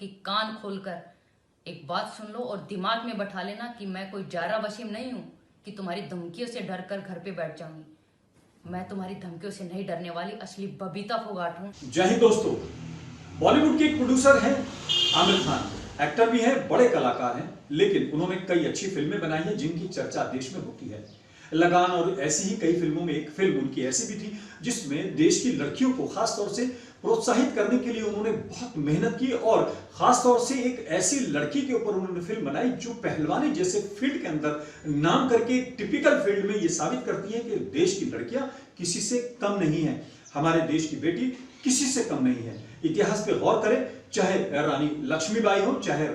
कि कान खोलकर एक बात सुन लो और दिमाग में बैठा लेना कि मैं कोई जारा वसीम नहीं हूं कि तुम्हारी धमकियों से डर कर घर पे बैठ जाऊंगी। मैं तुम्हारी धमकियों से नहीं डरने वाली, असली बबीता फोगाट हूं। जय हिंद दोस्तों। बॉलीवुड के एक प्रोड्यूसर हैं आमिर खान, एक्टर भी हैं, बड़े कलाकार हैं, लेकिन उन्होंने कई अच्छी फिल्में बनाई हैं जिनकी चर्चा देश में होती है। लगान और ऐसी ही कई फिल्मों में एक फिल्म उनकी ऐसी भी थी जिसमें देश की लड़कियों को खास तौर से प्रोत्साहित करने के लिए उन्होंने बहुत मेहनत की और खास तौर से एक ऐसी लड़की के ऊपर उन्होंने फिल्म बनाई जो पहलवानी जैसे फील्ड के अंदर नाम करके टिपिकल फील्ड में ये साबित करती है कि देश की लड़कियां किसी से कम नहीं है, हमारे देश की बेटी किसी से कम नहीं है। इतिहास पे गौर करें, चाहे रानी लक्ष्मीबाई हो, चाहे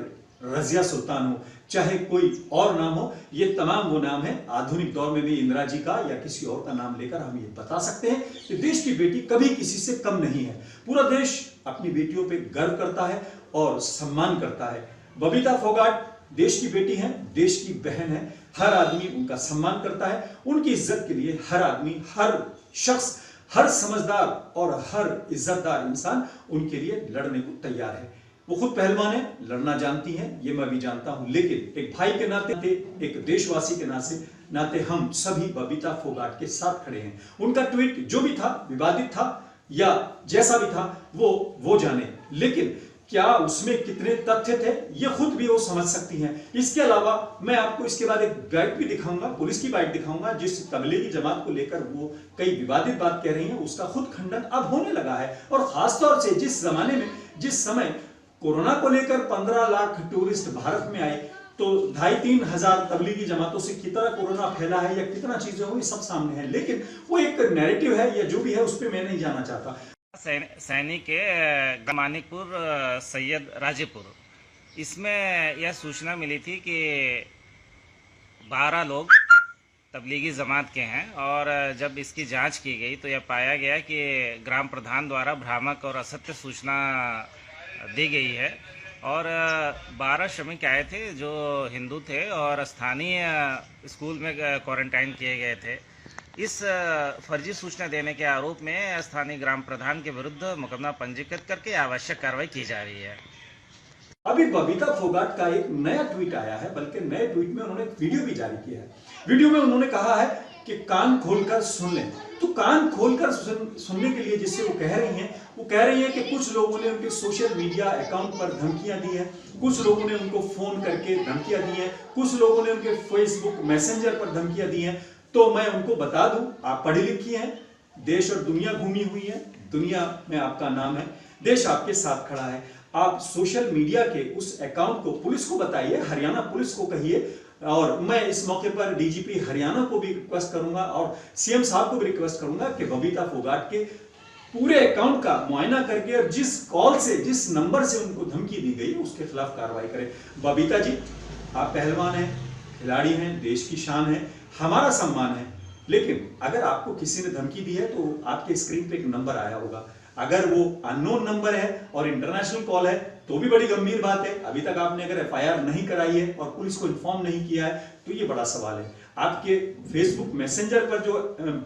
रजिया सुल्तान हो, चाहे कोई और नाम हो, ये तमाम वो नाम है। आधुनिक दौर में भी इंदिरा जी का या किसी और का नाम लेकर हम ये बता सकते हैं कि देश की बेटी कभी किसी से कम नहीं है। पूरा देश अपनी बेटियों पे गर्व करता है और सम्मान करता है। बबीता फोगाट देश की बेटी हैं, देश की बहन है, हर आदमी उनका सम्मान करता है। उनकी इज्जत के लिए हर आदमी, हर शख्स, हर समझदार और हर इज्जतदार इंसान उनके लिए लड़ने को तैयार है। वो खुद पहलवान है, लड़ना जानती हैं, ये मैं भी जानता हूं, लेकिन एक भाई के नाते, एक देशवासी के नाते हम सभी बबीता फोगाट के साथ खड़े हैं। उनका ट्वीट जो भी था, विवादित था या जैसा भी था, वो जाने, लेकिन क्या उसमें कितने तथ्य थे ये खुद भी वो समझ सकती हैं। इसके अलावा मैं आपको इसके बाद एक बाइट भी दिखाऊंगा, पुलिस की बाइट दिखाऊंगा, जिस तबलीगी जमात को लेकर वो कई विवादित बात कह रही हैं, उसका खुद खंडन अब होने लगा है। और खासतौर से जिस जमाने में, जिस समय कोरोना को लेकर 15 लाख टूरिस्ट भारत में आए, तो 2,500-3 हजार तबलीगी जमातों से कितना कोरोना फैला है या कितना चीजें हुई सब सामने है, लेकिन वो एक नैरेटिव है या जो भी है उस पर मैं नहीं जाना चाहता। सैनिक के मानिकपुर सैयद राजेपुर, इसमें यह सूचना मिली थी कि 12 लोग तबलीगी जमात के हैं और जब इसकी जांच की गई तो यह पाया गया कि ग्राम प्रधान द्वारा भ्रामक और असत्य सूचना दी गई है और 12 श्रमिक आए थे जो हिंदू थे और स्थानीय स्कूल में क्वारंटाइन किए गए थे। इस फर्जी सूचना देने के आरोप में स्थानीय ग्राम प्रधान के विरुद्ध मुकदमा पंजीकृत करके आवश्यक कार्रवाई की जा रही है। अभी बबीता फोगाट का एक नया ट्वीट आया है, बल्कि नए ट्वीट में उन्होंने एक वीडियो भी जारी किया है। वीडियो में उन्होंने कहा है कि कान खोलकर सुन लें। तो कान खोलकर सुनने के लिए जिससे वो कह रही हैं कि कुछ लोगों ने उनके सोशल मीडिया अकाउंट पर धमकियां दी हैं, कुछ लोगों ने उनको फोन करके धमकियां दी हैं, कुछ लोगों ने उनके फेसबुक मैसेंजर पर धमकियां दी हैं। तो मैं उनको बता दूं, आप पढ़ी लिखी हैं, देश और दुनिया घूमी हुई है, दुनिया में आपका नाम है, देश आपके साथ खड़ा है। आप सोशल मीडिया के उस अकाउंट को पुलिस को बताइए, हरियाणा पुलिस को कहिए, और मैं इस मौके पर डीजीपी हरियाणा को भी रिक्वेस्ट करूंगा और सीएम साहब को भी रिक्वेस्ट करूंगा कि बबीता फोगाट के पूरे अकाउंट का मुआयना करके और जिस कॉल से, जिस नंबर से उनको धमकी दी गई उसके खिलाफ कार्रवाई करें। बबीता जी, आप पहलवान हैं, खिलाड़ी हैं, देश की शान है, हमारा सम्मान है, लेकिन अगर आपको किसी ने धमकी दी है तो आपके स्क्रीन पे एक नंबर आया होगा। अगर वो अननोन नंबर है और इंटरनेशनल कॉल है तो भी बड़ी गंभीर बात है। अभी तक आपने अगर एफआईआर नहीं कराई है और पुलिस को इन्फॉर्म नहीं किया है तो ये बड़ा सवाल है। आपके फेसबुक मैसेंजर पर जो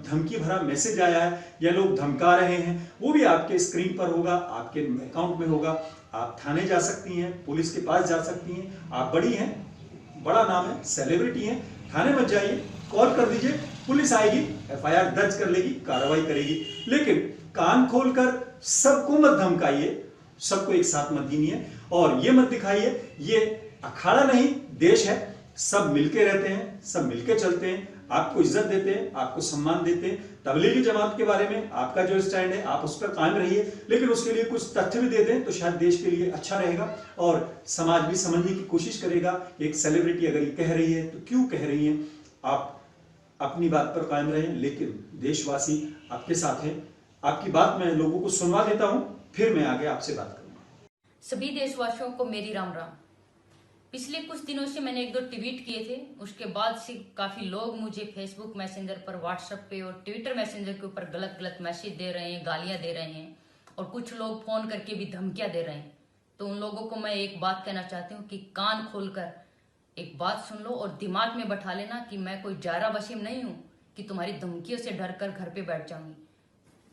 धमकी भरा मैसेज आया है या लोग धमका रहे हैं वो भी आपके स्क्रीन पर होगा, आपके अकाउंट में होगा। आप थाने जा सकती हैं, पुलिस के पास जा सकती हैं, आप बड़ी हैं, बड़ा नाम है, सेलिब्रिटी हैं, थाने मत जाइए, कॉल कर दीजिए, पुलिस आएगी, एफआईआर दर्ज कर लेगी, कार्रवाई करेगी, लेकिन कान खोलकर सबको मत धमकाइए, सबको एक साथ मत गिनिए और ये मत दिखाइए ये अखाड़ा नहीं, देश है, सब मिलके रहते हैं, सब मिलके चलते हैं, आपको इज्जत देते हैं, आपको सम्मान देते हैं। तबलीगी जमात के बारे में आपका जो स्टैंड है आप उस पर कायम रहिए, लेकिन उसके लिए कुछ तथ्य भी दे दें तो शायद देश के लिए अच्छा रहेगा और समाज भी समझने की कोशिश करेगा। एक सेलिब्रिटी अगर ये कह रही है तो क्यों कह रही है, आप अपनी बात पर कायम रहें, लेकिन देशवासी आपके साथ हैं। आपकी बात मैं लोगों को सुनवा देता हूं, फिर मैं आगे आपसे बात करूंगा। सभी देशवासियों को मेरी राम राम। पिछले कुछ दिनों से मैंने 1-2 ट्वीट किए थे, उसके बाद से काफी लोग मुझे फेसबुक मैसेंजर पर, व्हाट्सएप पे और ट्विटर मैसेंजर के ऊपर गलत गलत मैसेज दे रहे हैं, गालियां दे रहे हैं और कुछ लोग फोन करके भी धमकियां दे रहे हैं। तो उन लोगों को मैं एक बात कहना चाहती हूँ कि कान खोलकर एक बात सुन लो और दिमाग में बैठा लेना कि मैं कोई जारा वसीम नहीं हूं कि तुम्हारी धमकियों से डर कर घर पे बैठ जाऊंगी।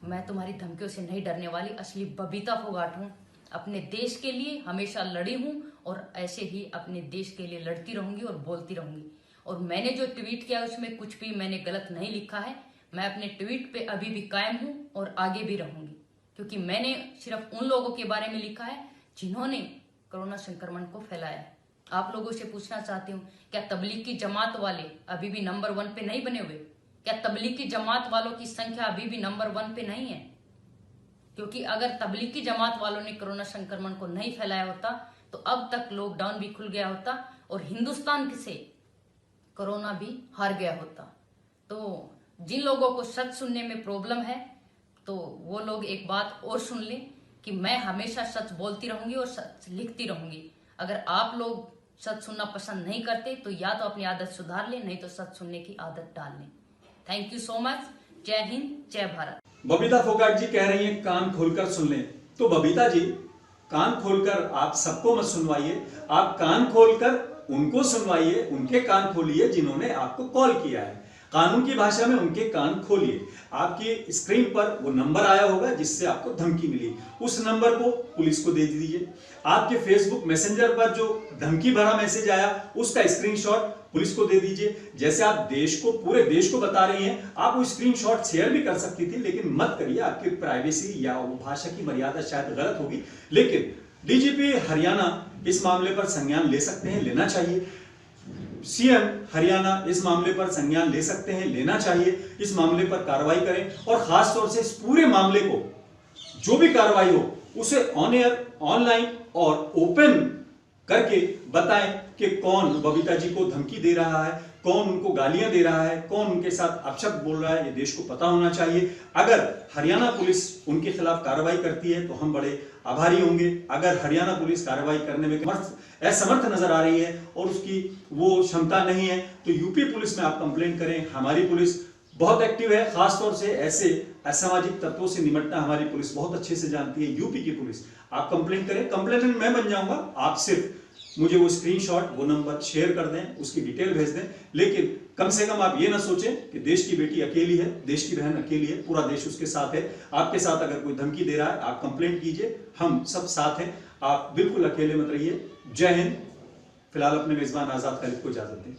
मैं तुम्हारी धमकियों से नहीं डरने वाली, असली बबीता फोगाट हूं। अपने देश के लिए हमेशा लड़ी हूं और ऐसे ही अपने देश के लिए लड़ती रहूंगी और बोलती रहूंगी। और मैंने जो ट्वीट किया उसमें कुछ भी मैंने गलत नहीं लिखा है। मैं अपने ट्वीट पे अभी भी कायम हूं और आगे भी रहूंगी, क्योंकि मैंने सिर्फ उन लोगों के बारे में लिखा है जिन्होंने कोरोना संक्रमण को फैलाया है। आप लोगों से पूछना चाहती हूँ, क्या तबलीग की जमात वाले अभी भी नंबर 1 पे नहीं बने हुए? क्या तबलीग की जमात वालों की संख्या अभी भी नंबर 1 पे नहीं है? क्योंकि अगर तबलीग की जमात वालों ने कोरोना संक्रमण को नहीं फैलाया होता तो अब तक लॉकडाउन भी खुल गया होता और हिंदुस्तान से कोरोना भी हार गया होता। तो जिन लोगों को सच सुनने में प्रॉब्लम है तो वो लोग एक बात और सुन लें कि मैं हमेशा सच बोलती रहूंगी और सच लिखती रहूंगी। अगर आप लोग सच सुनना पसंद नहीं करते तो या तो अपनी आदत सुधार लें, नहीं तो सच सुनने की आदत डाल लें। Thank you so much. जय हिंद, जय भारत। बबीता फोगाट जी कह रही हैं कान खोलकर सुन लें। तो बबीता जी, कान खोलकर आप सबको मत सुनवाइए, आप कान खोलकर उनको सुनवाइए, उनके कान खोलिए जिन्होंने आपको कॉल किया है। कानून की भाषा में उनके कान खोलिए। आपकी स्क्रीन पर वो नंबर आया होगा जिससे आपको धमकी मिली, उस नंबर को पुलिस को दे दीजिए। आपके फेसबुक मैसेंजर पर जो धमकी भरा मैसेज आया उसका स्क्रीनशॉट पुलिस को दे दीजिए। जैसे आप देश को, पूरे देश को बता रही हैं, आप वो स्क्रीनशॉट शेयर भी कर सकती थी, लेकिन मत करिए। आपकी प्राइवेसी या वो भाषा की मर्यादा शायद गलत होगी, लेकिन डीजीपी हरियाणा इस मामले पर संज्ञान ले सकते हैं, लेना चाहिए। सीएम हरियाणा इस मामले पर संज्ञान ले सकते हैं, लेना चाहिए। इस मामले पर कार्रवाई करें और खास तौर से इस पूरे मामले को, जो भी कार्रवाई हो, उसे ऑन एयर, ऑनलाइन और ओपन करके बताएं कि कौन बबीता जी को धमकी दे रहा है, कौन उनको गालियां दे रहा है, कौन उनके साथ अपशब्द बोल रहा है। ये देश को पता होना चाहिए। अगर हरियाणा पुलिस उनके खिलाफ कार्रवाई करती है तो हम बड़े आभारी होंगे। अगर हरियाणा पुलिस कार्रवाई करने में असमर्थ नजर आ रही है और उसकी वो क्षमता नहीं है तो यूपी पुलिस में आप कंप्लेंट करें। हमारी पुलिस बहुत एक्टिव है, खासतौर से ऐसे असामाजिक तत्वों से निपटना हमारी पुलिस बहुत अच्छे से जानती है। यूपी की पुलिस, आप कंप्लेंट करें, कंप्लेंट मैं बन जाऊंगा। आप सिर्फ मुझे वो स्क्रीनशॉट, वो नंबर शेयर कर दें, उसकी डिटेल भेज दें। लेकिन कम से कम आप ये ना सोचें कि देश की बेटी अकेली है, देश की बहन अकेली है, पूरा देश उसके साथ है। आपके साथ अगर कोई धमकी दे रहा है, आप कंप्लेंट कीजिए, हम सब साथ हैं। आप बिल्कुल अकेले मत रहिए। जय हिंद। फिलहाल अपने मेजबान आजाद खालिद को इजाजत दें।